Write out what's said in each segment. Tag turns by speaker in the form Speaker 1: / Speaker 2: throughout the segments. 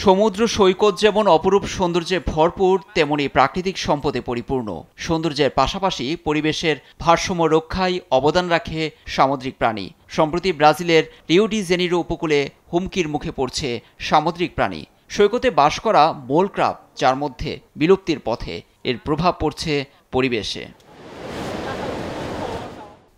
Speaker 1: সমুদ্র সৈকত যেমন অপরূপ সৌন্দর্যে ভরপুর, তেমনি প্রাকৃতিক সম্পদে পরিপূর্ণ। সৌন্দর্যের পাশাপাশি পরিবেশের ভারসাম্য রক্ষায় অবদান রাখে সামুদ্রিক প্রাণী। সম্প্রতি ব্রাজিলের রিও ডি জেনিরো উপকূলে হুমকির মুখে পড়ছে সামুদ্রিক প্রাণী। সৈকতে বাস করা মোল ক্রাব, যার মধ্যে বিলুপ্তির পথে, এর প্রভাব পড়ছে পরিবেশে।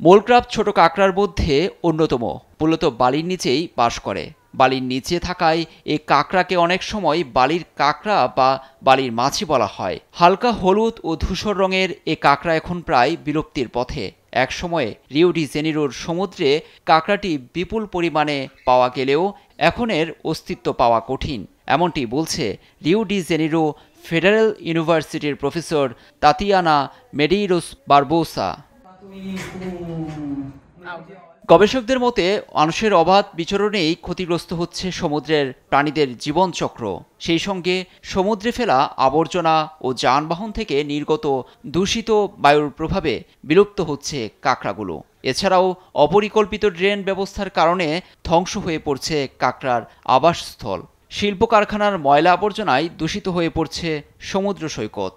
Speaker 1: মোল ক্রাব ছোট কাঁকড়ার মধ্যে অন্যতম, মূলত বালির নিচেই বাস করে। বালির নিচে থাকায় এই কাঁকড়াকে অনেক সময় বালির কাঁকড়া বা বালির মাছি বলা হয়। হালকা হলুদ ও ধূসর রঙের এ কাঁকড়া এখন প্রায় বিলুপ্তির পথে। এক সময়ে রিও ডি জেনিরোর সমুদ্রে কাঁকড়াটি বিপুল পরিমাণে পাওয়া গেলেও এখন এর অস্তিত্ব পাওয়া কঠিন, এমনটি বলছে রিও ডি জেনিরো ফেডারেল ইউনিভার্সিটির প্রফেসর তাতিয়ানা মেডিরোস বারবোসা। গবেষকদের মতে মানুষের অবাধ বিচরণেই ক্ষতিগ্রস্ত হচ্ছে সমুদ্রের প্রাণীদের জীবনচক্র। সেই সঙ্গে সমুদ্রে ফেলা আবর্জনা ও যানবাহন থেকে নির্গত দূষিত বায়ুর প্রভাবে বিলুপ্ত হচ্ছে কাঁকড়াগুলো। এছাড়াও অপরিকল্পিত ড্রেন ব্যবস্থার কারণে ধ্বংস হয়ে পড়ছে কাঁকড়ার আবাসস্থল। শিল্প কারখানার ময়লা আবর্জনায় দূষিত হয়ে পড়ছে সমুদ্র সৈকত।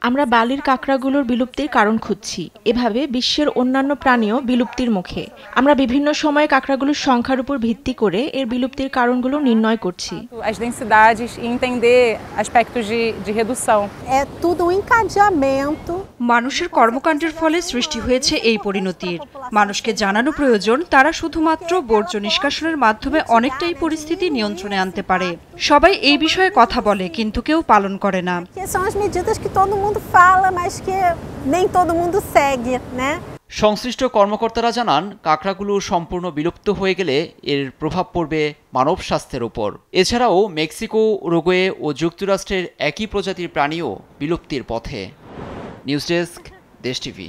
Speaker 2: আমরা বালির কাঁকড়াগুলোর বিলুপ্তির কারণ খুঁজছি। এভাবে বিশ্বের অন্যান্য প্রাণীও বিলুপ্তির মুখে। আমরা বিভিন্ন সময়ে কাঁকড়াগুলোর সংখ্যার উপর ভিত্তি করে এর বিলুপ্তির কারণগুলো নির্ণয় করছি।
Speaker 3: মানুষের কর্মকাণ্ডের ফলে সৃষ্টি হয়েছে এই পরিণতির। মানুষকে জানানো প্রয়োজন তারা শুধুমাত্র বর্জ্য নিষ্কাশনের মাধ্যমে অনেকটাই পরিস্থিতি নিয়ন্ত্রণে আনতে পারে। সবাই এই বিষয়ে কথা বলে, কিন্তু কেউ পালন করে না।
Speaker 1: সংশ্লিষ্ট কর্মকর্তারা জানান, কাঁকড়াগুলো সম্পূর্ণ বিলুপ্ত হয়ে গেলে এর প্রভাব পড়বে মানব স্বাস্থ্যের উপর। এছাড়াও মেক্সিকো, উরুগুয়ে ও যুক্তরাষ্ট্রের একই প্রজাতির প্রাণীও বিলুপ্তির পথে। নিউজ ডেস্ক, দেশ টিভি।